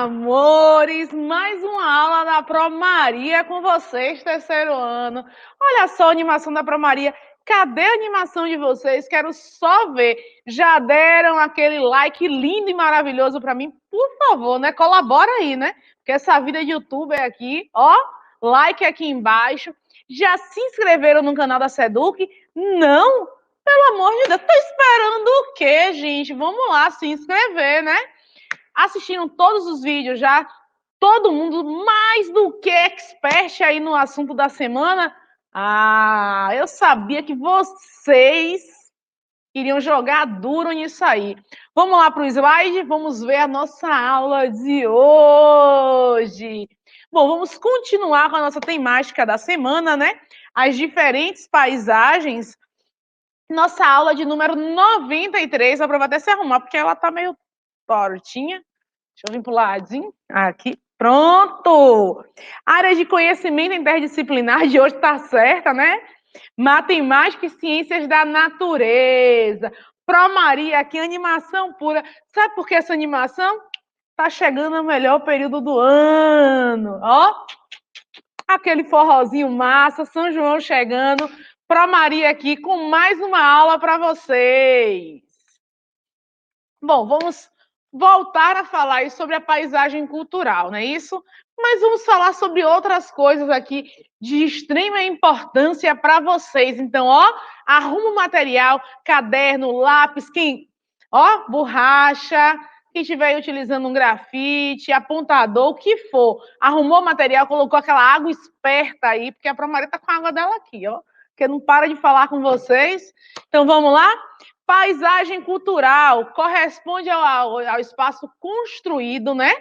amores, mais uma aula da Pro Maria com vocês, terceiro ano. Olha só a animação da Pro Maria. Cadê a animação de vocês? Quero só ver. Já deram aquele like lindo e maravilhoso para mim? Por favor, né? Colabora aí, né? Porque essa vida de youtuber aqui, ó, like aqui embaixo. Já se inscreveram no canal da Seduc? Não? Pelo amor de Deus, tô esperando o quê, gente? Vamos lá se inscrever, né? Assistiram todos os vídeos já? Todo mundo mais do que expert aí no assunto da semana? Ah, eu sabia que vocês iriam jogar duro nisso aí. Vamos lá para o slide? Vamos ver a nossa aula de hoje. Bom, vamos continuar com a nossa temática da semana, né? As diferentes paisagens. Nossa aula de número 93. Vou até se arrumar, porque ela tá meio tortinha. Deixa eu vir para o ladinho. Aqui. Pronto! Área de conhecimento interdisciplinar de hoje está certa, né? Matemática e ciências da natureza. Pro Maria aqui, animação pura. Sabe por que essa animação? Tá chegando o melhor período do ano. Ó, aquele forrozinho massa, São João chegando. Pro Maria aqui com mais uma aula para vocês. Bom, vamos voltar a falar sobre a paisagem cultural, não é isso? Mas vamos falar sobre outras coisas aqui de extrema importância para vocês. Então, ó, arruma o material, caderno, lápis, borracha, quem estiver utilizando um grafite, apontador, o que for. Arrumou o material, colocou aquela água esperta aí, porque a Pro Maria tá com a água dela aqui, ó, que não para de falar com vocês. Então, vamos lá? Paisagem cultural corresponde ao espaço construído, né?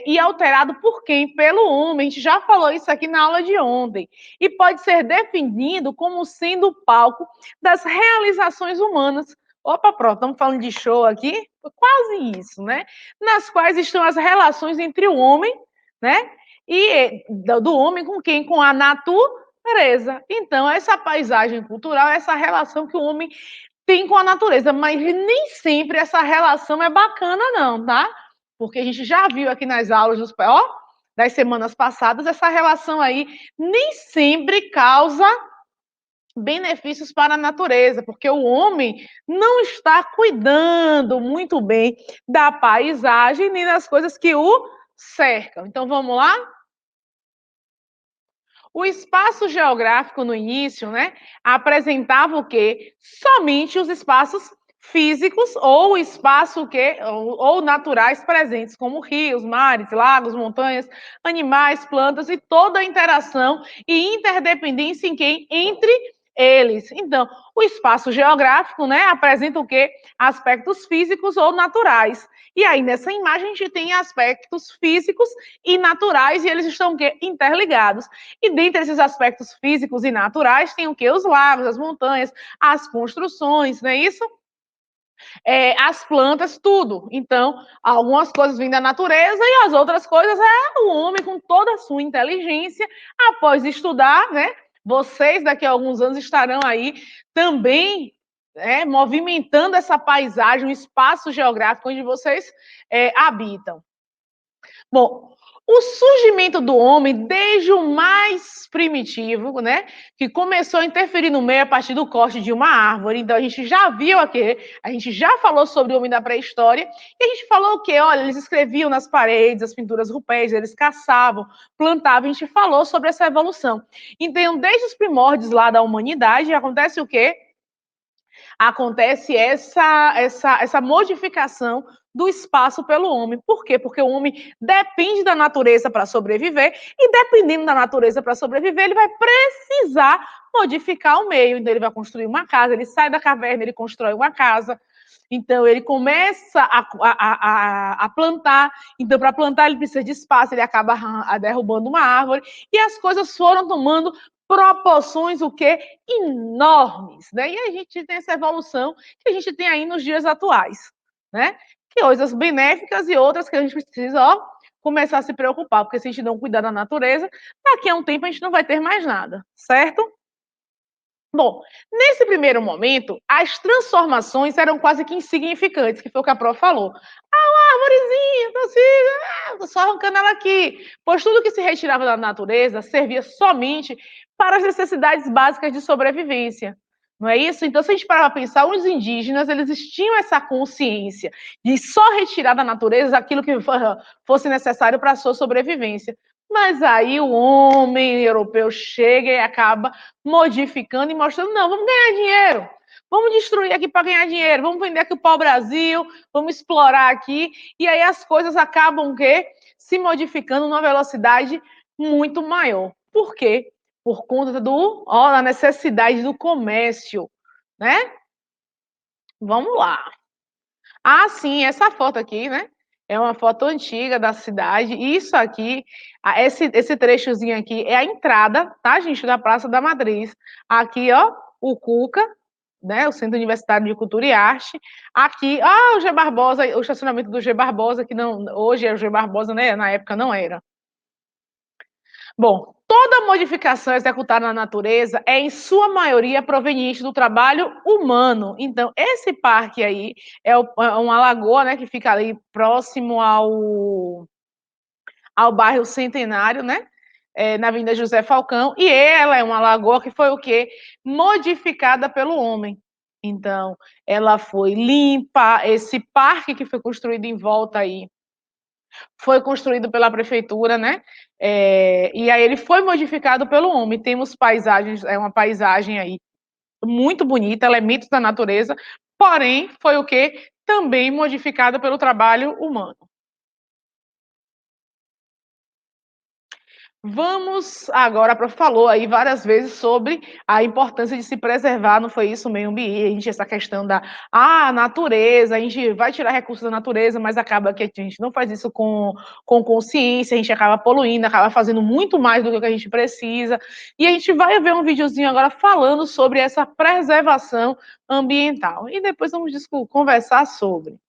E alterado por quem? Pelo homem. A gente já falou isso aqui na aula de ontem. E pode ser definido como sendo o palco das realizações humanas. Opa, pronto, estamos falando de show aqui? Quase isso, né? Nas quais estão as relações entre o homem, né? E do homem com quem? Com a natureza. Então, essa paisagem cultural, essa relação que o homem tem com a natureza, mas nem sempre essa relação é bacana, não, tá? Porque a gente já viu aqui nas aulas das semanas passadas, essa relação aí nem sempre causa benefícios para a natureza, porque o homem não está cuidando muito bem da paisagem nem das coisas que o cercam. Então, vamos lá? O espaço geográfico no início, né, apresentava o quê? Somente os espaços físicos ou espaço ou naturais presentes, como rios, mares, lagos, montanhas, animais, plantas e toda a interação e interdependência entre eles. Então, o espaço geográfico, né, apresenta o quê? Aspectos físicos ou naturais. E aí, nessa imagem, a gente tem aspectos físicos e naturais, e eles estão o quê? Interligados. E dentre esses aspectos físicos e naturais, tem o quê? Os lagos, as montanhas, as construções, não é isso? As plantas, tudo. Então, algumas coisas vêm da natureza e as outras coisas é o homem com toda a sua inteligência, após estudar, né? Vocês, daqui a alguns anos, estarão aí também movimentando essa paisagem, o espaço geográfico onde vocês habitam. Bom, o surgimento do homem, desde o mais primitivo, né, que começou a interferir no meio a partir do corte de uma árvore. Então, a gente já viu aqui, a gente já falou sobre o homem da pré-história, e a gente falou o quê? Olha, eles escreviam nas paredes, as pinturas rupestres, eles caçavam, plantavam, a gente falou sobre essa evolução. Então, desde os primórdios lá da humanidade, acontece o quê? Acontece essa modificação do espaço pelo homem. Por quê? Porque o homem depende da natureza para sobreviver e, dependendo da natureza para sobreviver, ele vai precisar modificar o meio. Então, ele vai construir uma casa, ele sai da caverna, ele constrói uma casa. Então, ele começa a plantar. Então, para plantar, ele precisa de espaço, ele acaba derrubando uma árvore. E as coisas foram tomando proporções o quê? Enormes, né? E a gente tem essa evolução que a gente tem aí nos dias atuais, né? Que coisas benéficas e outras que a gente precisa, começar a se preocupar, porque se a gente não cuidar da natureza, daqui a um tempo a gente não vai ter mais nada, certo? Bom, nesse primeiro momento, as transformações eram quase que insignificantes, que foi o que a prof falou. Ah, uma arvorezinha, tá assim, tô só arrancando ela aqui. Pois tudo que se retirava da natureza servia somente para as necessidades básicas de sobrevivência. Não é isso? Então, se a gente parar para pensar, os indígenas, eles tinham essa consciência de só retirar da natureza aquilo que fosse necessário para a sua sobrevivência. Mas aí o homem europeu chega e acaba modificando e mostrando, não, vamos ganhar dinheiro, vamos destruir aqui para ganhar dinheiro, vamos vender aqui o pau-brasil, vamos explorar aqui, e aí as coisas acabam se modificando numa velocidade muito maior. Por quê? Por conta da necessidade do comércio, né? Vamos lá. Ah, sim, essa foto aqui, né? É uma foto antiga da cidade. Isso aqui, esse trechozinho aqui é a entrada, tá, gente, da Praça da Matriz. Aqui, ó, o Cuca, né? O Centro Universitário de Cultura e Arte. Aqui, o G Barbosa, o estacionamento do G Barbosa, que não, hoje é o G Barbosa, né? Na época não era. Bom, toda modificação executada na natureza é, em sua maioria, proveniente do trabalho humano. Então, esse parque aí é uma lagoa, né, que fica ali próximo ao bairro Centenário, né? Na Avenida José Falcão, e ela é uma lagoa que foi o quê? Modificada pelo homem. Então, ela foi limpa, esse parque que foi construído em volta aí, foi construído pela prefeitura, né? E aí ele foi modificado pelo homem. Temos paisagens, uma paisagem aí muito bonita, elementos da natureza, porém, foi o quê? Também modificada pelo trabalho humano. Vamos agora, a prof falou aí várias vezes sobre a importância de se preservar, não foi isso, o meio ambiente, essa questão da natureza, a gente vai tirar recursos da natureza, mas acaba que a gente não faz isso com consciência, a gente acaba poluindo, acaba fazendo muito mais do que a gente precisa, e a gente vai ver um videozinho agora falando sobre essa preservação ambiental, e depois vamos conversar sobre.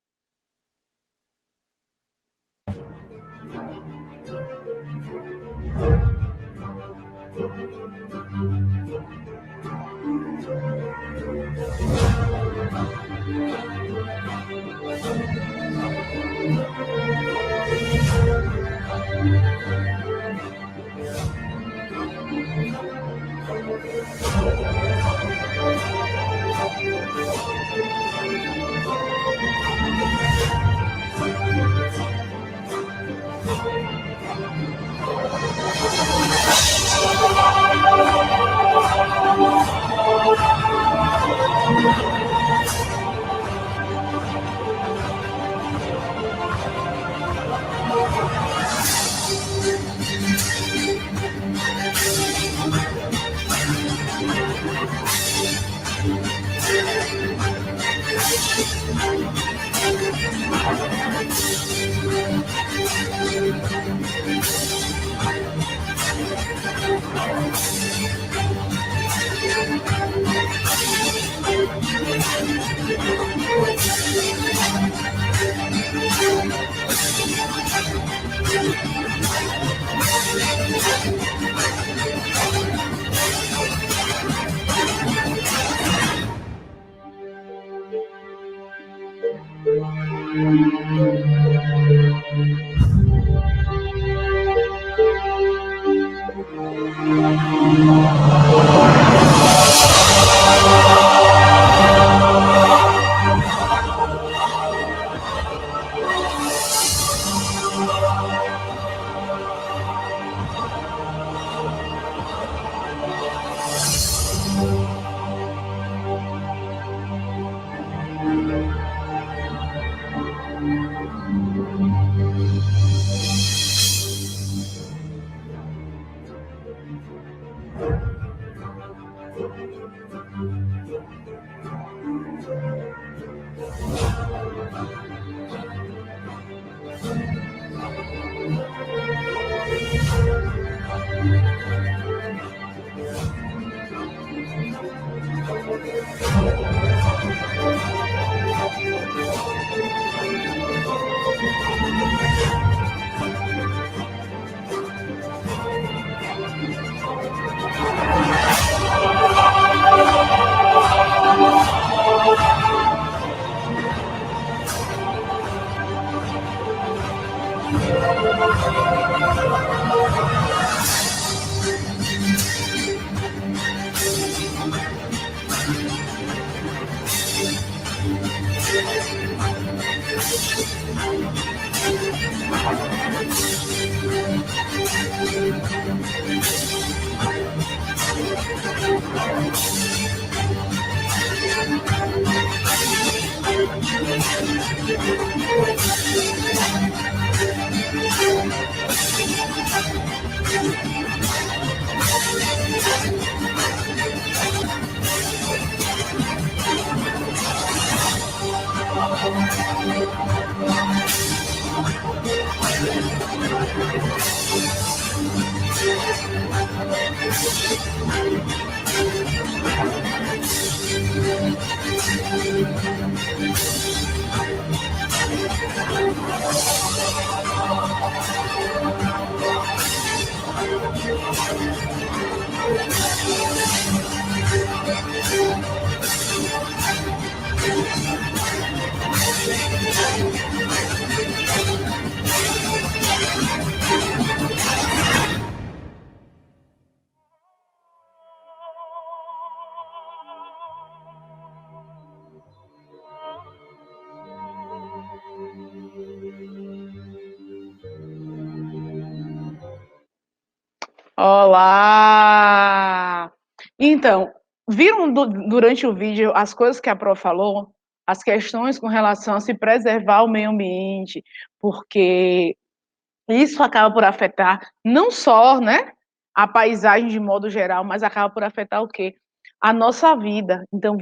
Olá! Então, viram durante o vídeo as coisas que a Pro falou? As questões com relação a se preservar o meio ambiente, porque isso acaba por afetar não só, né, a paisagem de modo geral, mas acaba por afetar o quê? A nossa vida. Então,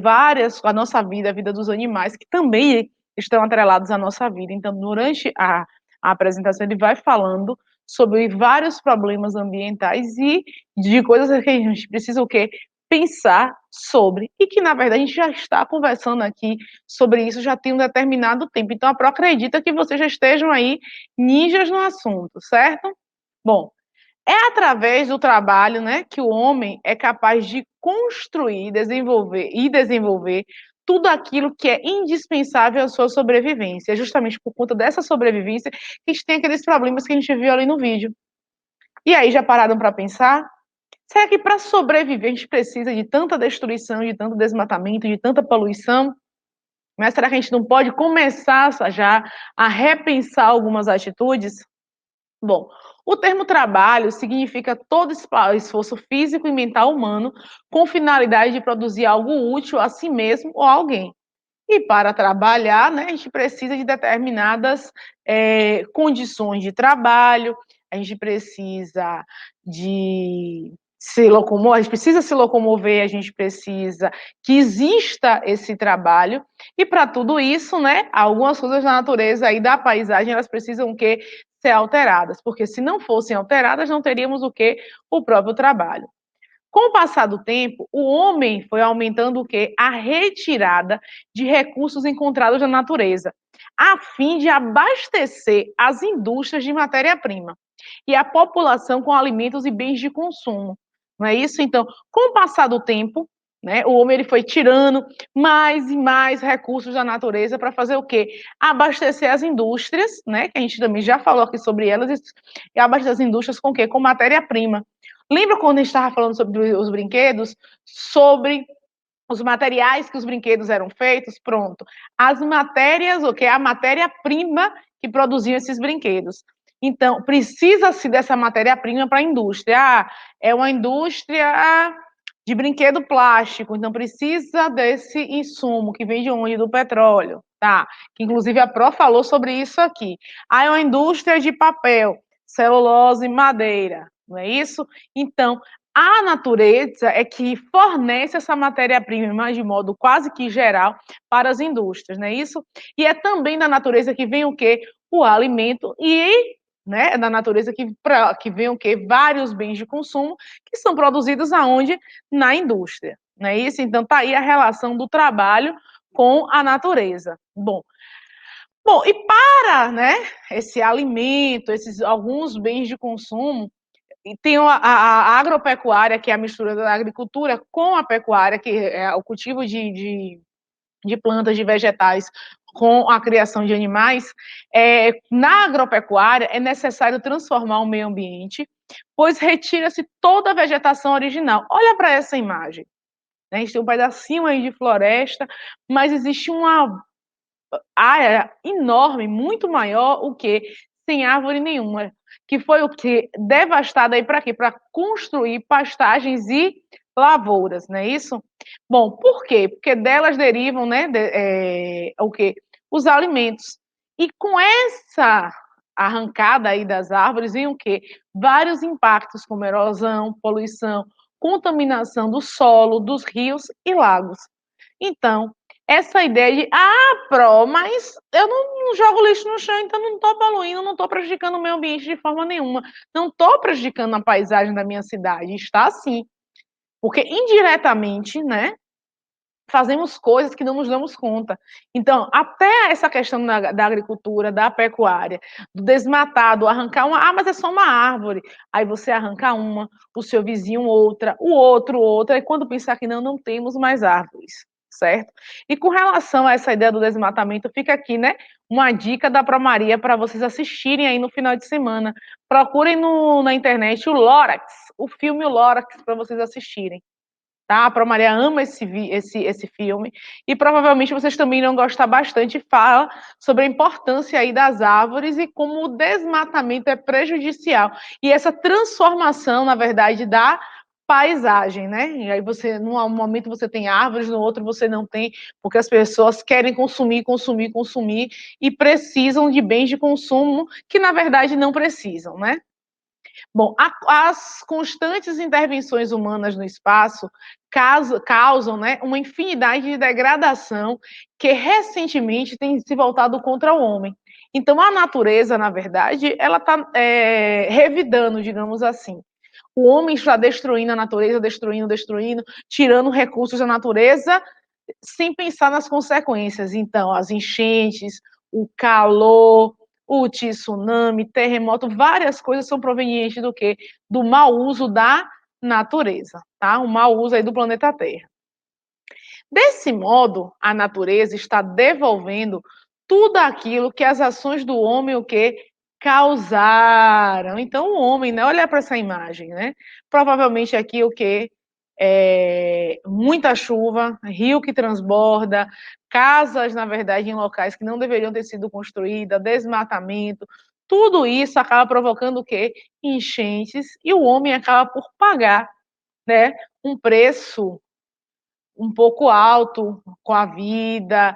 a nossa vida, a vida dos animais, que também estão atrelados à nossa vida. Então, durante a apresentação, ele vai falando sobre vários problemas ambientais e de coisas que a gente precisa o quê? Pensar sobre, e que na verdade a gente já está conversando aqui sobre isso já tem um determinado tempo. Então, a Pro acredita que vocês já estejam aí ninjas no assunto, certo? Bom, é através do trabalho, né, que o homem é capaz de construir, desenvolver tudo aquilo que é indispensável à sua sobrevivência. É justamente por conta dessa sobrevivência que a gente tem aqueles problemas que a gente viu ali no vídeo. E aí, já pararam para pensar? Será que para sobreviver a gente precisa de tanta destruição, de tanto desmatamento, de tanta poluição? Mas será que a gente não pode começar já a repensar algumas atitudes? Bom, o termo trabalho significa todo esforço físico e mental humano com finalidade de produzir algo útil a si mesmo ou a alguém. E para trabalhar, né, a gente precisa de determinadas condições de trabalho, a gente precisa de se locomover, a gente precisa se locomover, a gente precisa que exista esse trabalho, e para tudo isso, né, algumas coisas da natureza e da paisagem, elas precisam o quê? Ser alteradas, porque se não fossem alteradas, não teríamos o quê? O próprio trabalho. Com o passar do tempo, o homem foi aumentando o quê? A retirada de recursos encontrados na natureza, a fim de abastecer as indústrias de matéria-prima e a população com alimentos e bens de consumo. Não é isso? Então, com o passar do tempo, né, o homem ele foi tirando mais e mais recursos da natureza para fazer o quê? Abastecer as indústrias, né, que a gente também já falou aqui sobre elas, e abastecer as indústrias com o quê? Com matéria-prima. Lembra quando a gente estava falando sobre os brinquedos? Sobre os materiais que os brinquedos eram feitos? Pronto. As matérias, o que é a matéria-prima que produziam esses brinquedos. Então, precisa-se dessa matéria-prima para a indústria. Ah, é uma indústria de brinquedo plástico, então precisa desse insumo que vem de onde? Do petróleo, tá? Que inclusive a Pro falou sobre isso aqui. Ah, é uma indústria de papel, celulose e madeira, não é isso? Então, a natureza é que fornece essa matéria-prima de modo quase que geral para as indústrias, não é isso? E é também da natureza que vem o quê? O alimento e, né, é da natureza que vem o quê? Vários bens de consumo que são produzidos aonde? Na indústria, não é isso? Então tá aí a relação do trabalho com a natureza. Bom, e para, né, esse alimento, esses alguns bens de consumo, e tem a agropecuária, que é a mistura da agricultura com a pecuária, que é o cultivo de plantas, de vegetais, com a criação de animais. Na agropecuária, é necessário transformar o meio ambiente, pois retira-se toda a vegetação original. Olha para essa imagem. Né? A gente tem um pedacinho aí de floresta, mas existe área enorme, muito maior, o que sem árvore nenhuma, que foi o que devastada aí para quê? Para construir pastagens e lavouras, não é isso? Bom, por quê? Porque delas derivam, né, o quê? Os alimentos. E com essa arrancada aí das árvores, vem o quê? Vários impactos, como erosão, poluição, contaminação do solo, dos rios e lagos. Então, essa ideia de, mas eu não jogo lixo no chão, então não estou poluindo, não estou prejudicando o meio ambiente de forma nenhuma, não estou prejudicando a paisagem da minha cidade, está sim, porque indiretamente, né, fazemos coisas que não nos damos conta. Então, até essa questão da agricultura, da pecuária, do desmatar, do arrancar mas é só uma árvore. Aí você arranca uma, o seu vizinho outra, o outro outra, e quando pensar que não temos mais árvores, certo? E com relação a essa ideia do desmatamento, fica aqui, né, uma dica da Promaria para vocês assistirem aí no final de semana. Procurem na internet o Lorax, o filme Lorax, para vocês assistirem. Tá? A Pro Maria ama esse filme e provavelmente vocês também irão gostar bastante. Fala sobre a importância aí das árvores e como o desmatamento é prejudicial e essa transformação, na verdade, da paisagem, né? E aí você, num momento você tem árvores, no outro você não tem, porque as pessoas querem consumir, consumir, consumir e precisam de bens de consumo que na verdade não precisam, né? Bom, as constantes intervenções humanas no espaço causam, né, uma infinidade de degradação que recentemente tem se voltado contra o homem. Então, a natureza, na verdade, ela está revidando, digamos assim. O homem está destruindo a natureza, destruindo, tirando recursos da natureza sem pensar nas consequências. Então, as enchentes, o calor, o tsunami, terremoto, várias coisas são provenientes do quê? Do mau uso da natureza, tá? O mau uso aí do planeta Terra. Desse modo, a natureza está devolvendo tudo aquilo que as ações do homem o quê? Causaram. Então, o homem, né? Olha para essa imagem, né? Provavelmente aqui o quê? Muita chuva, rio que transborda, casas, na verdade, em locais que não deveriam ter sido construídas, desmatamento, tudo isso acaba provocando o quê? Enchentes, e o homem acaba por pagar, né, um preço um pouco alto com a vida,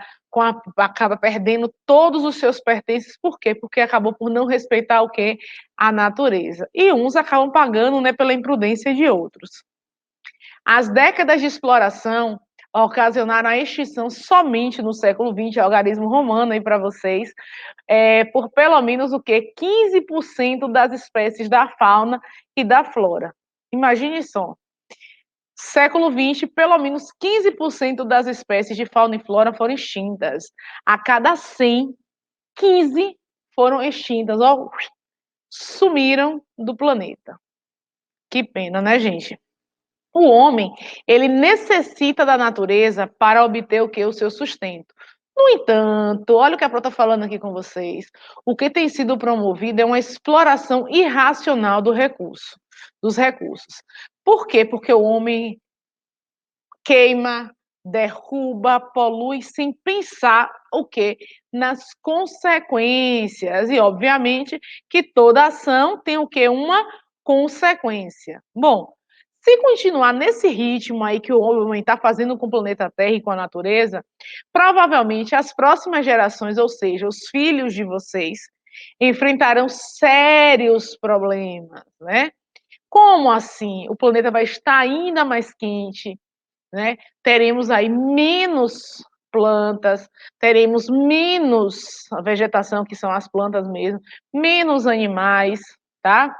acaba perdendo todos os seus pertences, por quê? Porque acabou por não respeitar o quê? A natureza. E uns acabam pagando, né, pela imprudência de outros. As décadas de exploração ocasionaram a extinção somente no século XX, algarismo romano aí para vocês, por pelo menos o quê? 15% das espécies da fauna e da flora. Imagine só. Século XX, pelo menos 15% das espécies de fauna e flora foram extintas. A cada 100, 15 foram extintas, ou sumiram do planeta. Que pena, né, gente? O homem, ele necessita da natureza para obter o que? O seu sustento. No entanto, olha o que a Pro está falando aqui com vocês. O que tem sido promovido é uma exploração irracional dos recursos. Por quê? Porque o homem queima, derruba, polui sem pensar o quê? Nas consequências. E, obviamente, que toda ação tem o quê? Uma consequência. Bom, se continuar nesse ritmo aí que o homem está fazendo com o planeta Terra e com a natureza, provavelmente as próximas gerações, ou seja, os filhos de vocês, enfrentarão sérios problemas, né? Como assim? O planeta vai estar ainda mais quente, né? Teremos aí menos plantas, teremos menos vegetação, que são as plantas mesmo, menos animais, tá?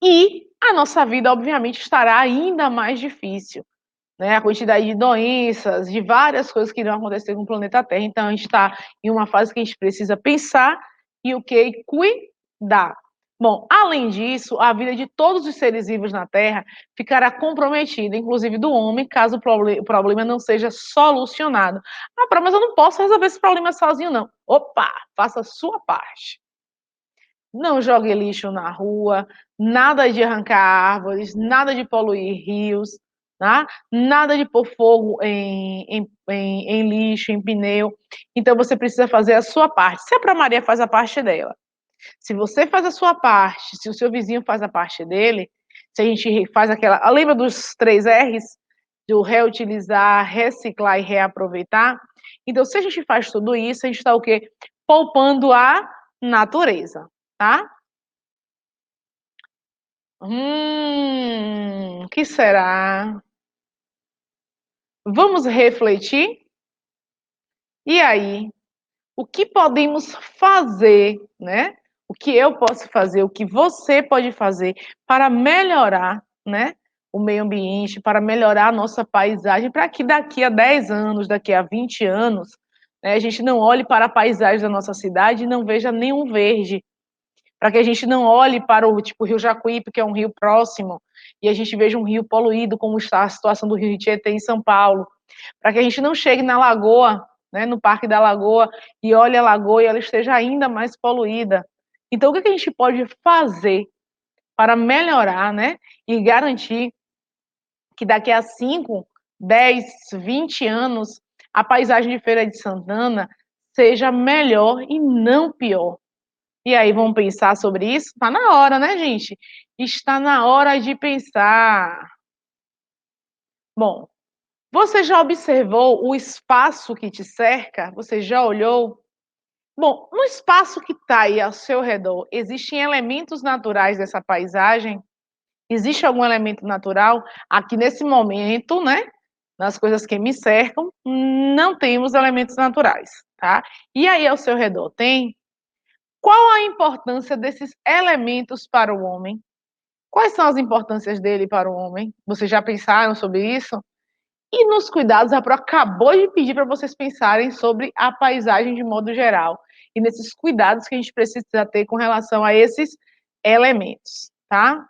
E a nossa vida, obviamente, estará ainda mais difícil, né? A quantidade de doenças, de várias coisas que irão acontecer com o planeta Terra. Então, a gente está em uma fase que a gente precisa pensar e o que? Cuidar. Bom, além disso, a vida de todos os seres vivos na Terra ficará comprometida, inclusive do homem, caso o problema não seja solucionado. Mas eu não posso resolver esse problema sozinho, não. Opa, faça a sua parte. Não jogue lixo na rua, nada de arrancar árvores, nada de poluir rios, tá? Nada de pôr fogo em lixo, em pneu. Então, você precisa fazer a sua parte. Se a Promaria faz a parte dela, se você faz a sua parte, se o seu vizinho faz a parte dele, se a gente faz aquela... Lembra dos 3 R's? Do reutilizar, reciclar e reaproveitar? Então, se a gente faz tudo isso, a gente está o quê? Poupando a natureza, tá? O que será? Vamos refletir? E aí, o que podemos fazer, né? O que eu posso fazer, o que você pode fazer para melhorar, né? O meio ambiente, para melhorar a nossa paisagem, para que daqui a 10 anos, daqui a 20 anos, né, a gente não olhe para a paisagem da nossa cidade e não veja nenhum verde, para que a gente não olhe para o tipo Rio Jacuípe, que é um rio próximo, e a gente veja um rio poluído, como está a situação do Rio Tietê em São Paulo, para que a gente não chegue na lagoa, né, no Parque da Lagoa, e olhe a lagoa e ela esteja ainda mais poluída. Então, o que a gente pode fazer para melhorar, né, e garantir que daqui a 5, 10, 20 anos, a paisagem de Feira de Santana seja melhor e não pior? E aí, vamos pensar sobre isso? Está na hora, né, gente? Está na hora de pensar. Bom, você já observou o espaço que te cerca? Você já olhou? Bom, no espaço que está aí ao seu redor, existem elementos naturais dessa paisagem? Existe algum elemento natural? Aqui nesse momento, né? Nas coisas que me cercam, não temos elementos naturais, tá? E aí ao seu redor tem? Qual a importância desses elementos para o homem? Quais são as importâncias dele para o homem? Vocês já pensaram sobre isso? E nos cuidados, a Pro acabou de pedir para vocês pensarem sobre a paisagem de modo geral e nesses cuidados que a gente precisa ter com relação a esses elementos, tá?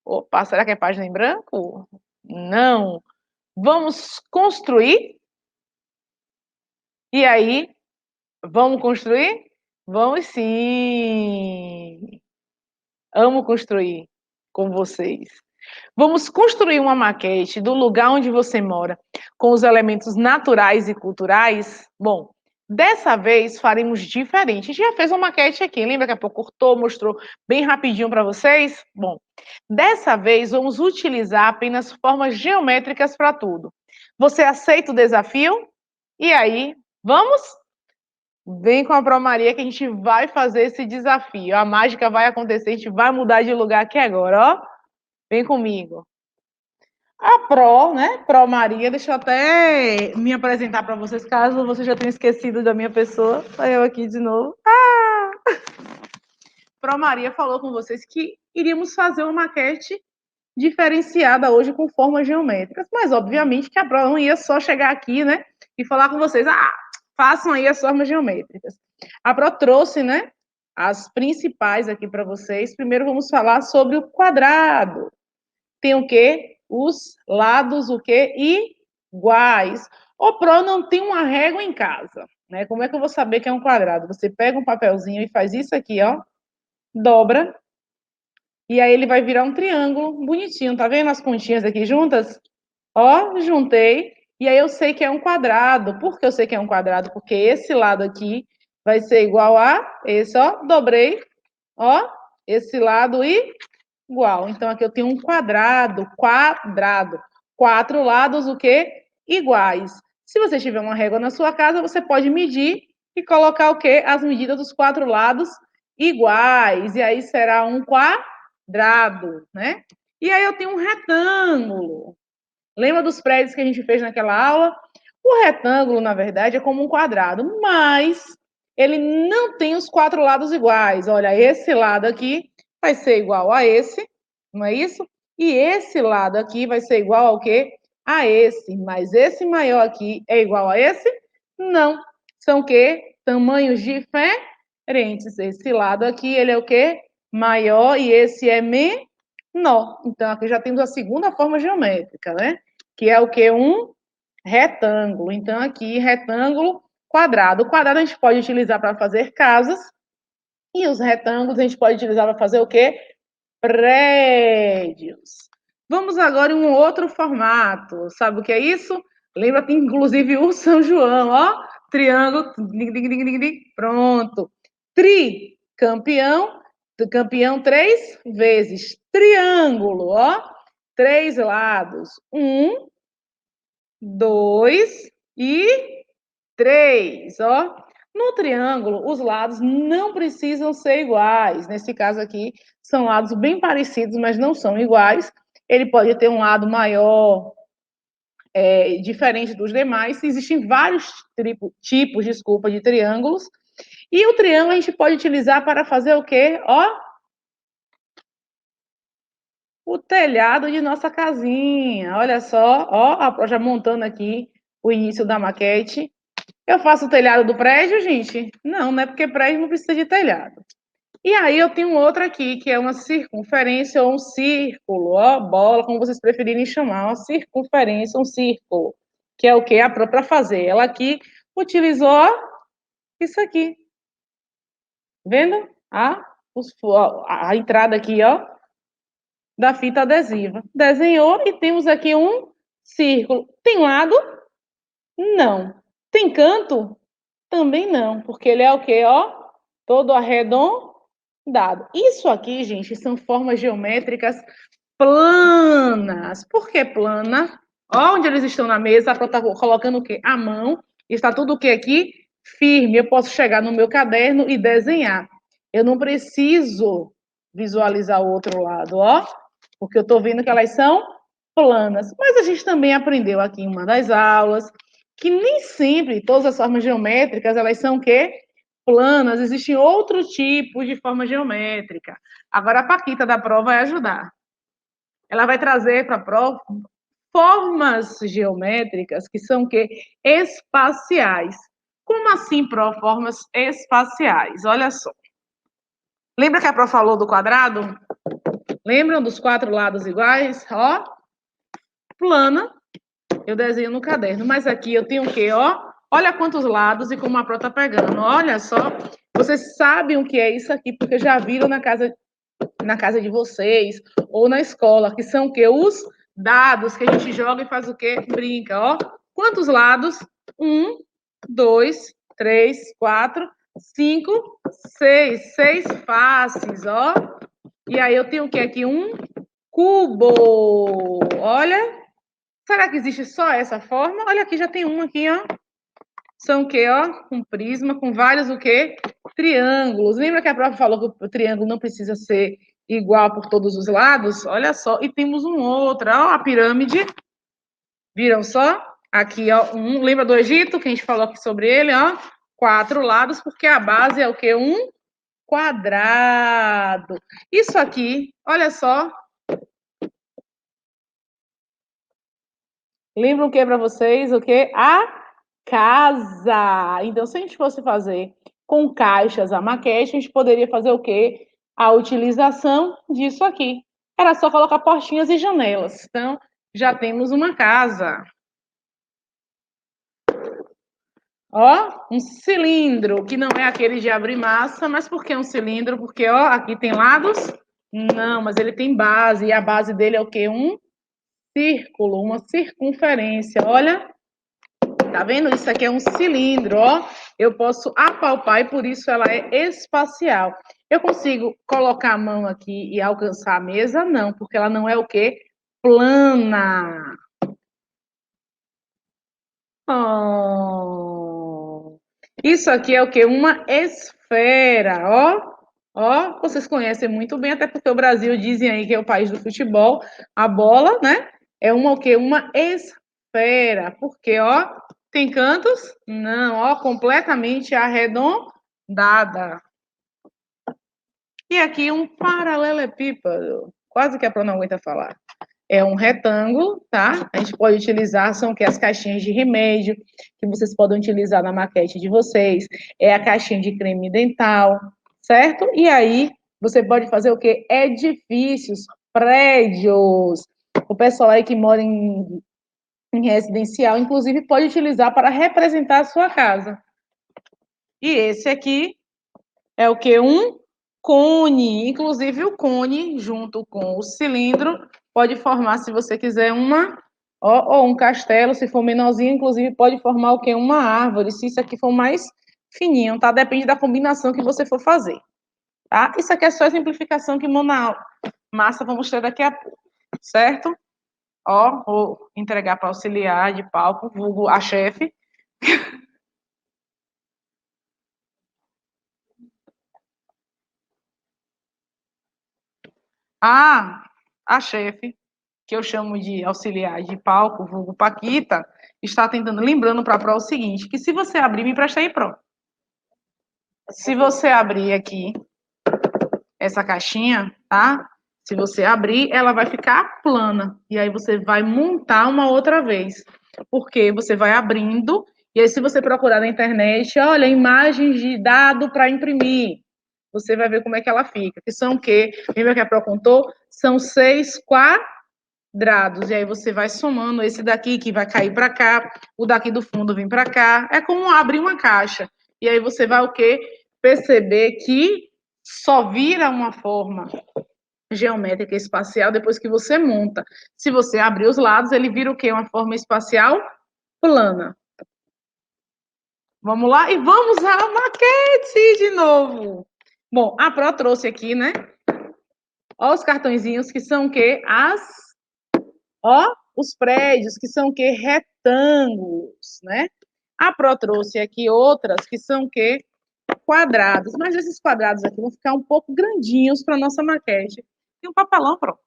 Opa, será que é página em branco? Não. Vamos construir? E aí, vamos construir? Vamos sim. Amo construir com vocês. Vamos construir uma maquete do lugar onde você mora, com os elementos naturais e culturais? Bom, dessa vez faremos diferente. A gente já fez uma maquete aqui, lembra que a pouco cortou, mostrou bem rapidinho para vocês? Bom, dessa vez vamos utilizar apenas formas geométricas para tudo. Você aceita o desafio? E aí, vamos? Vem com a Pro Maria que a gente vai fazer esse desafio. A mágica vai acontecer, a gente vai mudar de lugar aqui agora, ó. Vem comigo. A Pro, né? Pro Maria, deixa eu até me apresentar para vocês, caso vocês já tenham esquecido da minha pessoa. Sou eu aqui de novo. Pro Maria falou com vocês que iríamos fazer uma maquete diferenciada hoje com formas geométricas, mas obviamente que a Pro não ia só chegar aqui, né, e falar com vocês, façam aí as formas geométricas. A Pro trouxe, né, as principais aqui para vocês. Primeiro vamos falar sobre o quadrado. Tem o quê? Os lados, o quê? Iguais. O Pro não tem uma régua em casa, né? Como é que eu vou saber que é um quadrado? Você pega um papelzinho e faz isso aqui, ó, dobra, e aí ele vai virar um triângulo bonitinho, tá vendo as pontinhas aqui juntas? Ó, juntei, e aí eu sei que é um quadrado. Por que eu sei que é um quadrado? Porque esse lado aqui vai ser igual a esse, ó, dobrei, ó, esse lado igual. Então aqui eu tenho um quadrado, quadrado. 4 lados, o quê? Iguais. Se você tiver uma régua na sua casa, você pode medir e colocar o quê? As medidas dos 4 lados iguais. E aí será um quadrado, né? E aí eu tenho um retângulo. Lembra dos prédios que a gente fez naquela aula? O retângulo, na verdade, é como um quadrado, mas ele não tem os 4 lados iguais. Olha, esse lado aqui vai ser igual a esse, não é isso? E esse lado aqui vai ser igual ao quê? A esse. Mas esse maior aqui é igual a esse? Não. São o quê? Tamanhos diferentes. Esse lado aqui, ele é o quê? Maior e esse é menor. Então, aqui já temos a segunda forma geométrica, né? Que é o quê? Um retângulo. Então, aqui, retângulo, quadrado. O quadrado a gente pode utilizar para fazer casas e os retângulos a gente pode utilizar para fazer o quê? Prédios. Vamos agora em um outro formato. Sabe o que é isso? Lembra, inclusive, o São João, ó. Triângulo. Pronto. Tri, campeão. Campeão 3 vezes. Triângulo, ó. 3 lados. 1, 2 e 3, ó. No triângulo, os lados não precisam ser iguais. Nesse caso aqui, são lados bem parecidos, mas não são iguais. Ele pode ter um lado maior, diferente dos demais. Existem vários tipos, desculpa, de triângulos. E o triângulo a gente pode utilizar para fazer o quê? Ó, o telhado de nossa casinha. Olha só, ó, já montando aqui o início da maquete. Eu faço o telhado do prédio, gente? Não, não é porque prédio não precisa de telhado. E aí eu tenho outra aqui, que é uma circunferência ou um círculo, ó, bola, como vocês preferirem chamar, uma circunferência, um círculo, que é o que? Para fazer. Ela aqui utilizou isso aqui. Vendo? A entrada aqui, ó, da fita adesiva. Desenhou e temos aqui um círculo. Tem lado? Não. Tem canto? Também não, porque ele é o quê, ó? Todo arredondado. Isso aqui, gente, são formas geométricas planas. Por que plana? Ó, onde eles estão na mesa, a Pro tá colocando o quê? A mão. Está tudo o que aqui? Firme. Eu posso chegar no meu caderno e desenhar. Eu não preciso visualizar o outro lado, ó, porque eu estou vendo que elas são planas. Mas a gente também aprendeu aqui em uma das aulas que nem sempre todas as formas geométricas elas são o quê? Planas. Existem outros tipos de forma geométrica. Agora a Paquita da prova vai ajudar. Ela vai trazer para a prova formas geométricas que são o quê? Espaciais. Como assim, Pró? Formas espaciais? Olha só. Lembra que a Pró falou do quadrado? Lembram dos 4 lados iguais? Ó, plana, eu desenho no caderno. Mas aqui eu tenho o quê? Ó, olha quantos lados e como a Pró tá pegando. Olha só. Vocês sabem o que é isso aqui, porque já viram na casa de vocês, ou na escola, que são o quê? Os dados que a gente joga e faz o quê? Brinca, ó. Quantos lados? 1, 2, 3, 4, 5, 6 faces, ó. E aí eu tenho o quê aqui? Um cubo. Olha, será que existe só essa forma? Olha aqui, já tem uma aqui, ó. São o quê, ó? Um prisma com vários o quê? Triângulos. Lembra que a prova falou que o triângulo não precisa ser igual por todos os lados? Olha só, e temos um outro, ó, a pirâmide. Viram só? Aqui, ó, lembra do Egito, que a gente falou aqui sobre ele, ó? 4 lados, porque a base é o quê? Um quadrado. Isso aqui, olha só. Lembram o que para vocês? O que? A casa. Então, se a gente fosse fazer com caixas a maquete, a gente poderia fazer o quê? A utilização disso aqui. Era só colocar portinhas e janelas. Então, já temos uma casa. Ó, um cilindro, que não é aquele de abrir massa, mas por que um cilindro? Porque, ó, aqui tem lados? Não, mas ele tem base, e a base dele é o quê? Um círculo, uma circunferência. Olha, tá vendo? Isso aqui é um cilindro, ó. Eu posso apalpar e por isso ela é espacial. Eu consigo colocar a mão aqui e alcançar a mesa? Não, porque ela não é o quê? Plana. Oh. Isso aqui é o quê? Uma esfera, ó. Ó, vocês conhecem muito bem, até porque o Brasil dizem aí que é o país do futebol. A bola, né? É uma o quê? Uma esfera. Porque, ó, tem cantos? Não, ó, completamente arredondada. E aqui um paralelepípedo. Quase que a Pro não aguenta falar. É um retângulo, tá? A gente pode utilizar, são que as caixinhas de remédio, que vocês podem utilizar na maquete de vocês. É a caixinha de creme dental, certo? E aí, você pode fazer o quê? Edifícios, prédios. O pessoal aí que mora em residencial, inclusive, pode utilizar para representar a sua casa. E esse aqui é o que? Um cone. Inclusive, o cone, junto com o cilindro, pode formar, se você quiser, ou um castelo, se for menorzinho, inclusive pode formar o quê? Uma árvore, se isso aqui for mais fininho, tá? Depende da combinação que você for fazer, tá? Isso aqui é só a simplificação que Mona Massa vou mostrar daqui a pouco, certo? Ó, vou entregar para auxiliar de palco, vulgo a chefe. Ah, a chefe, que eu chamo de auxiliar de palco, vulgo Paquita, está tentando, lembrando para a Pro o seguinte, que se você abrir, me empresta aí, Pro. Se você abrir aqui essa caixinha, tá? Se você abrir, ela vai ficar plana. E aí você vai montar uma outra vez. Porque você vai abrindo, e aí se você procurar na internet, olha, imagens de dado para imprimir. Você vai ver como é que ela fica. Que são o quê? Lembra que a Pro contou? São 6 quadrados. E aí você vai somando esse daqui que vai cair para cá, o daqui do fundo vem para cá. É como abrir uma caixa. E aí você vai o quê? Perceber que só vira uma forma geométrica espacial depois que você monta. Se você abrir os lados, ele vira o quê? Uma forma espacial plana. Vamos lá e vamos à maquete de novo. Bom, a Pro trouxe aqui, né? Ó os cartõezinhos que são o quê? Os prédios que são o quê? Retângulos, né? A Pro trouxe aqui outras que são o quê? Quadrados. Mas esses quadrados aqui vão ficar um pouco grandinhos para nossa maquete. Tem um papelão, Pro.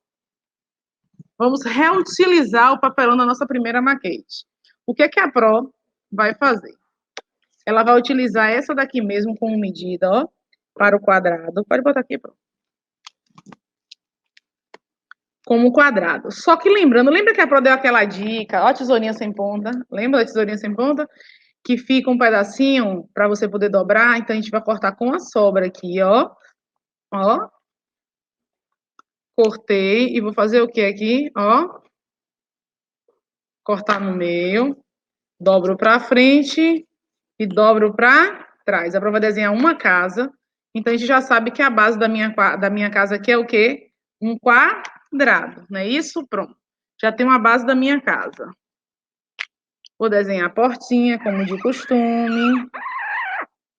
Vamos reutilizar o papelão da nossa primeira maquete. O que é que a Pro vai fazer? Ela vai utilizar essa daqui mesmo como medida, ó, para o quadrado. Pode botar aqui, Pro. Como quadrado. Só que lembrando, lembra que a Pro deu aquela dica, ó, tesourinha sem ponta? Lembra da tesourinha sem ponta? Que fica um pedacinho para você poder dobrar, então a gente vai cortar com a sobra aqui, ó. Ó. Cortei e vou fazer o que aqui, ó? Cortar no meio, dobro para frente e dobro para trás. A Pro vai desenhar uma casa, então a gente já sabe que a base da minha casa aqui é o quê? Um quadrado, não é isso? Pronto. Já tem uma base da minha casa. Vou desenhar a portinha, como de costume.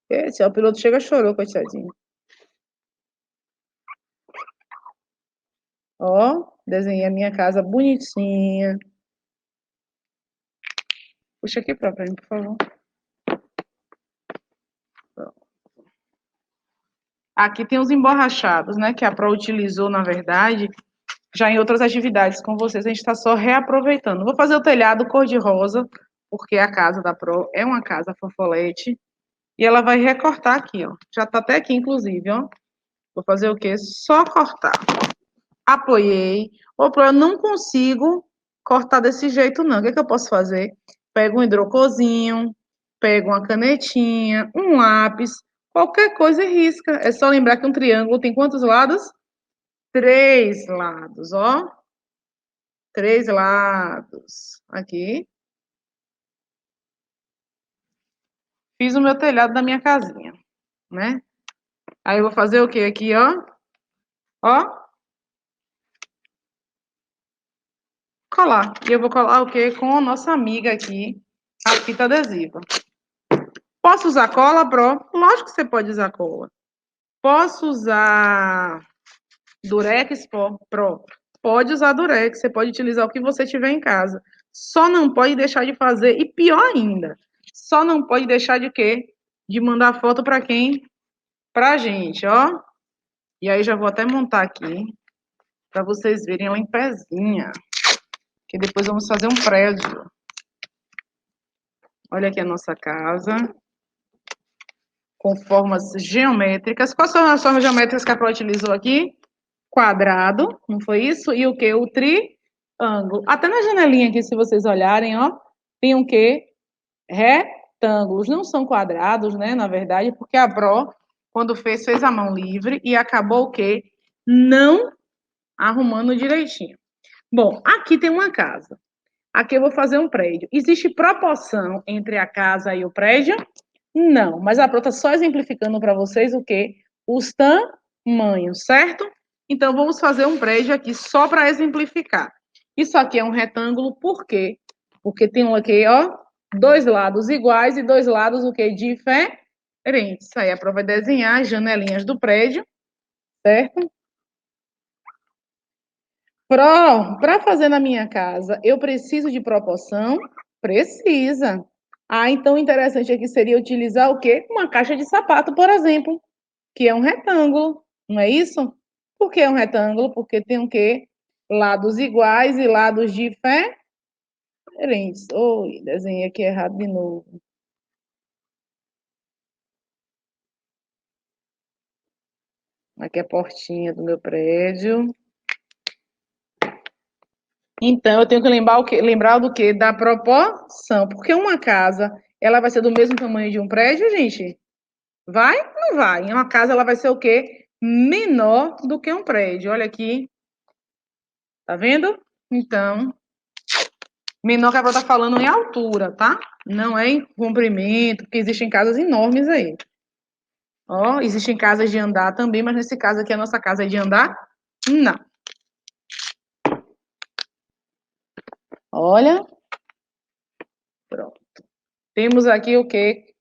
Esse, ó, o piloto chega e chorou, coitadinho. Ó, desenhei a minha casa bonitinha. Puxa aqui pra mim, por favor. Aqui tem os emborrachados, né, que a Pro utilizou, na verdade, já em outras atividades com vocês. A gente está só reaproveitando. Vou fazer o telhado cor-de-rosa, porque a casa da Pro é uma casa fofolete. E ela vai recortar aqui, ó. Já tá até aqui, inclusive, ó. Vou fazer o quê? Só cortar. Apoiei. Ô, Pro, eu não consigo cortar desse jeito, não. O que é que eu posso fazer? Pego um hidrocorzinho, pego uma canetinha, um lápis, qualquer coisa e risca. É só lembrar que um triângulo tem quantos lados? 3 lados, ó. 3 lados. Aqui. Fiz o meu telhado da minha casinha, né? Aí eu vou fazer o quê aqui, ó? Ó. Colar. E eu vou colar o quê? Com a nossa amiga aqui, a fita adesiva. Posso usar cola, Pro? Lógico que você pode usar cola. Posso usar Durex, Pro? Pode usar Durex, você pode utilizar o que você tiver em casa. Só não pode deixar de fazer, e pior ainda, só não pode deixar de quê? De mandar foto para quem? Pra gente, ó. E aí já vou até montar aqui, para vocês verem ela em pezinha. Que depois vamos fazer um prédio. Olha aqui a nossa casa. Com formas geométricas. Quais são as formas geométricas que a Pro utilizou aqui? Quadrado, não foi isso? E o que? O triângulo. Até na janelinha aqui, se vocês olharem, ó, tem o quê? Retângulos. Não são quadrados, né, na verdade, porque a Pro, quando fez a mão livre e acabou o quê? Não arrumando direitinho. Bom, aqui tem uma casa. Aqui eu vou fazer um prédio. Existe proporção entre a casa e o prédio? Não, mas a Pro está só exemplificando para vocês o quê? Os tamanhos, certo? Então, vamos fazer um prédio aqui só para exemplificar. Isso aqui é um retângulo, por quê? Porque tem um aqui, ó, dois lados iguais e dois lados o quê? Diferentes. Aí a prova vai desenhar as janelinhas do prédio, certo? Para fazer na minha casa, eu preciso de proporção? Precisa. Ah, então o interessante aqui seria utilizar o quê? Uma caixa de sapato, por exemplo, que é um retângulo, não é isso? Por que é um retângulo? Porque tem o quê? Lados iguais e lados diferentes. Oi, desenhei aqui errado de novo. Aqui é a portinha do meu prédio. Então, eu tenho que lembrar o quê? Lembrar do quê? Da proporção. Porque uma casa, ela vai ser do mesmo tamanho de um prédio, gente? Vai? Não vai. Em uma casa, ela vai ser o quê? Menor do que um prédio. Olha aqui. Tá vendo? Então, menor que a Pró tá falando em altura, tá? Não é em comprimento, porque existem casas enormes aí. Ó, existem casas de andar também, mas nesse caso aqui, a nossa casa é de andar? Não. Olha. Pronto. Temos aqui o quê?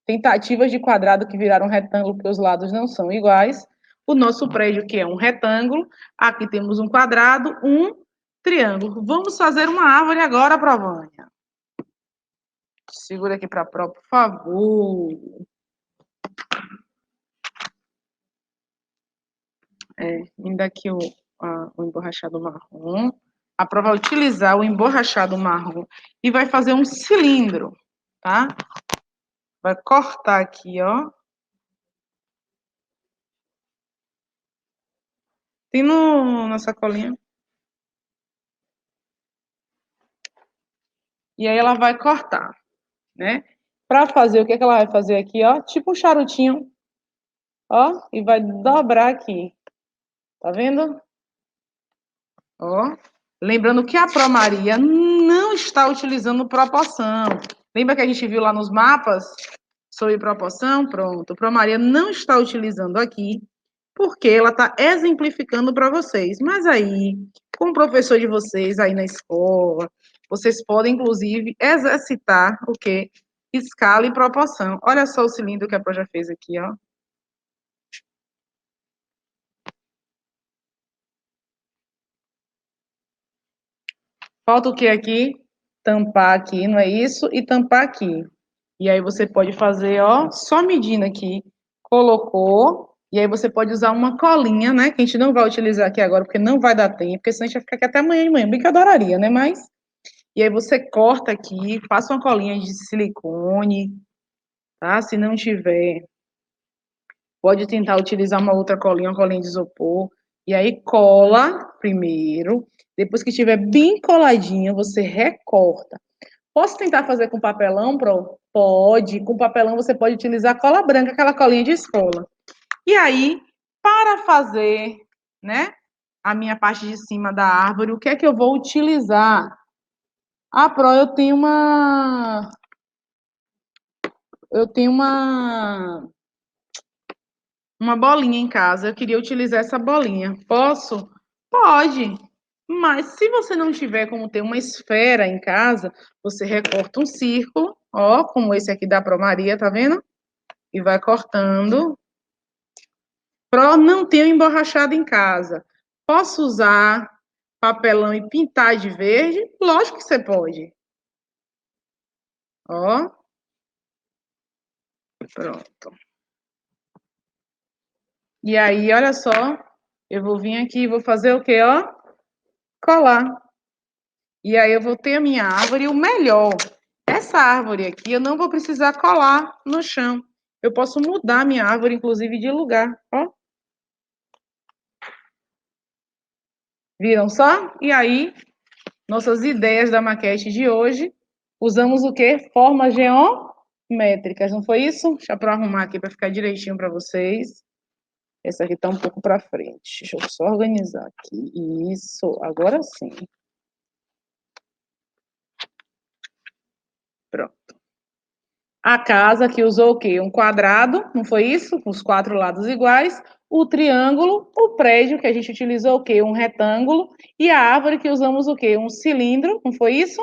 Tentativas de quadrado que viraram retângulo, porque os lados não são iguais. O nosso prédio, que é um retângulo. Aqui temos um quadrado, um triângulo. Vamos fazer uma árvore agora, Provânia. Segura aqui para a Pró, por favor. Ainda aqui o emborrachado marrom. A Pró vai utilizar o emborrachado marrom e vai fazer um cilindro, tá? Vai cortar aqui, ó. Tem na sacolinha. E aí ela vai cortar, né? Para fazer, o que ela vai fazer aqui, ó? Tipo um charutinho, ó, e vai dobrar aqui. Tá vendo? Ó. Lembrando que a Pró Maria não está utilizando proporção. Lembra que a gente viu lá nos mapas sobre proporção? Pronto. A Pró Maria não está utilizando aqui, porque ela está exemplificando para vocês. Mas aí, com o professor de vocês aí na escola, vocês podem, inclusive, exercitar o quê? Escala e proporção. Olha só o cilindro que a Pró já fez aqui, ó. Falta o que aqui? Tampar aqui, não é isso? E tampar aqui. E aí você pode fazer, ó, só medindo aqui. Colocou. E aí você pode usar uma colinha, né? Que a gente não vai utilizar aqui agora, porque não vai dar tempo, porque senão a gente vai ficar aqui até amanhã de manhã. Bem que eu adoraria, né? Mas. E aí você corta aqui, passa uma colinha de silicone, tá? Se não tiver, pode tentar utilizar uma outra colinha, uma colinha de isopor. E aí cola primeiro. Depois que estiver bem coladinho, você recorta. Posso tentar fazer com papelão, Pro? Pode. Com papelão você pode utilizar cola branca, aquela colinha de escola. E aí, para fazer, né, a minha parte de cima da árvore, o que é que eu vou utilizar? Ah, Pro, eu tenho uma bolinha em casa. Eu queria utilizar essa bolinha. Posso? Pode. Mas se você não tiver como ter uma esfera em casa, você recorta um círculo, ó, como esse aqui da Pro Maria, tá vendo? E vai cortando. Pro, não tenho emborrachado em casa. Posso usar papelão e pintar de verde? Lógico que você pode. Ó, pronto. E aí, olha só, eu vou vir aqui e vou fazer o quê, ó? Colar. E aí eu vou ter a minha árvore. E o melhor, essa árvore aqui eu não vou precisar colar no chão. Eu posso mudar a minha árvore, inclusive, de lugar. Ó. Viram só? E aí, nossas ideias da maquete de hoje, usamos o quê? Formas geométricas, não foi isso? Deixa eu arrumar aqui para ficar direitinho para vocês. Essa aqui está um pouco para frente. Deixa eu só organizar aqui. Isso, agora sim. Pronto. A casa que usou o quê? Um quadrado, não foi isso? Com os quatro lados iguais. o triângulo, o prédio, que a gente utilizou o quê? Um retângulo, e a árvore que usamos o quê? Um cilindro, não foi isso?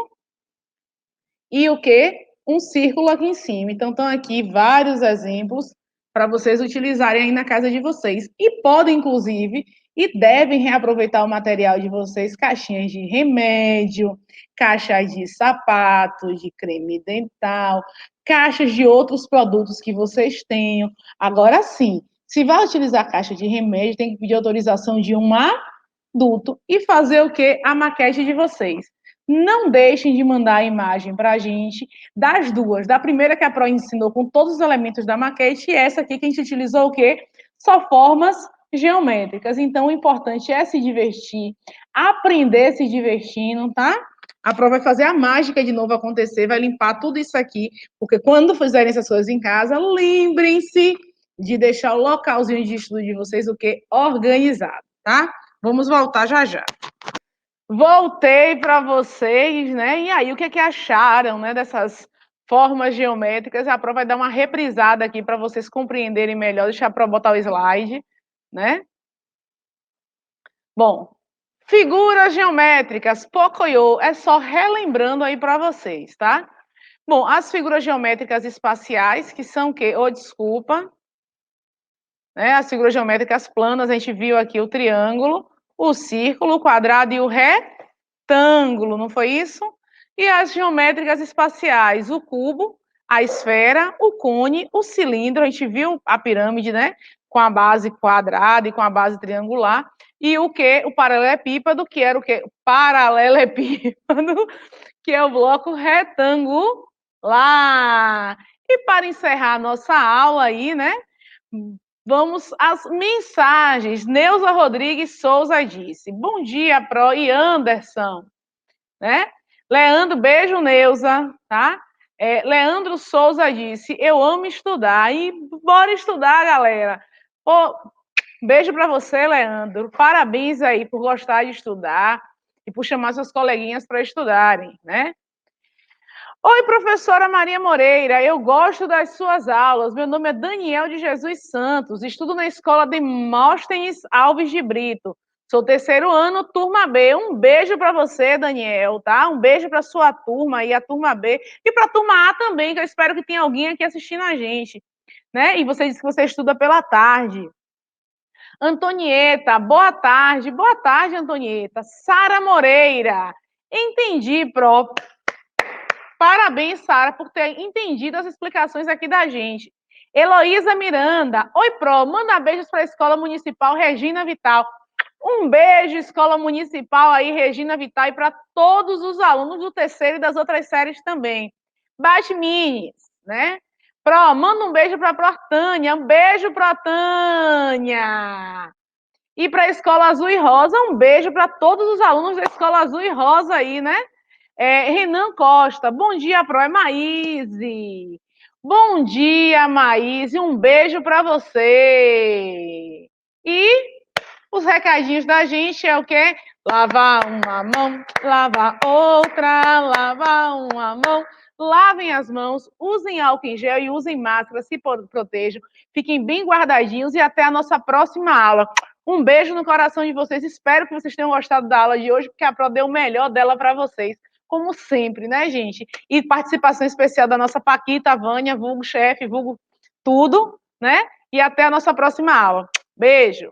E o quê? Um círculo aqui em cima. Então, estão aqui vários exemplos para vocês utilizarem aí na casa de vocês. E podem, inclusive, e devem reaproveitar o material de vocês, caixinhas de remédio, caixas de sapatos, de creme dental, caixas de outros produtos que vocês tenham. Agora sim, se vai utilizar caixa de remédio, tem que pedir autorização de um adulto e fazer o quê? A maquete de vocês. Não deixem de mandar a imagem para a gente das duas. Da primeira que a Pro ensinou com todos os elementos da maquete e essa aqui que a gente utilizou o quê? Só formas geométricas. Então, o importante é se divertir, aprender se divertindo, tá? A Pro vai fazer a mágica de novo acontecer, vai limpar tudo isso aqui, porque quando fizerem essas coisas em casa, lembrem-se de deixar o localzinho de estudo de vocês o quê? Organizado, tá? Vamos voltar já já. Voltei para vocês, né? E aí, o que é que acharam, né, dessas formas geométricas? A Pro vai dar uma reprisada aqui para vocês compreenderem melhor. Deixa a Pro botar o slide, né? Bom, figuras geométricas, Pocoyo, é só relembrando aí para vocês, tá? Bom, as figuras geométricas espaciais, que são o quê? Oh, desculpa. Né? As figuras geométricas planas, a gente viu aqui o triângulo, o círculo, o quadrado e o retângulo, não foi isso? E as geométricas espaciais, o cubo, a esfera, o cone, o cilindro, a gente viu a pirâmide, né? Com a base quadrada e com a base triangular. E o que? O paralelepípedo, que era o quê? Paralelepípedo, que é o bloco retangular. E para encerrar a nossa aula aí, né? Vamos às mensagens. Neuza Rodrigues Souza disse: bom dia, Pro e Anderson. Né? Leandro, beijo, Neuza, tá? Leandro Souza disse: eu amo estudar. E bora estudar, galera. Pô, beijo para você, Leandro. Parabéns aí por gostar de estudar e por chamar seus coleguinhas para estudarem, né? Oi, professora Maria Moreira, eu gosto das suas aulas. Meu nome é Daniel de Jesus Santos, estudo na escola de Móstenes Alves de Brito. Sou terceiro ano, turma B. Um beijo para você, Daniel, tá? Um beijo para sua turma e a turma B. E para a turma A também, que eu espero que tenha alguém aqui assistindo a gente, né? E você disse que você estuda pela tarde. Antonieta, boa tarde. Boa tarde, Antonieta. Sara Moreira. Entendi, Pro. Parabéns, Sara, por ter entendido as explicações aqui da gente. Heloísa Miranda. Oi, Pro, manda beijos para a Escola Municipal Regina Vital. Um beijo, Escola Municipal aí, Regina Vital, e para todos os alunos do terceiro e das outras séries também. Bate Minis, né? Pro, manda um beijo para a Pro Tânia. Um beijo, Pro Tânia. E para a Escola Azul e Rosa, um beijo para todos os alunos da Escola Azul e Rosa aí, né? Renan Costa, bom dia, Pro, é Maíse. Bom dia, Maíse, um beijo para você. E os recadinhos da gente é o quê? Lavar uma mão, lavar outra, lavar uma mão. Lavem as mãos, usem álcool em gel e usem máscara, se protejam. Fiquem bem guardadinhos e até a nossa próxima aula. Um beijo no coração de vocês. Espero que vocês tenham gostado da aula de hoje, porque a Pro deu o melhor dela para vocês. Como sempre, né, gente? E participação especial da nossa Paquita, Vânia, vulgo chefe, vulgo tudo, né? E até a nossa próxima aula. Beijo!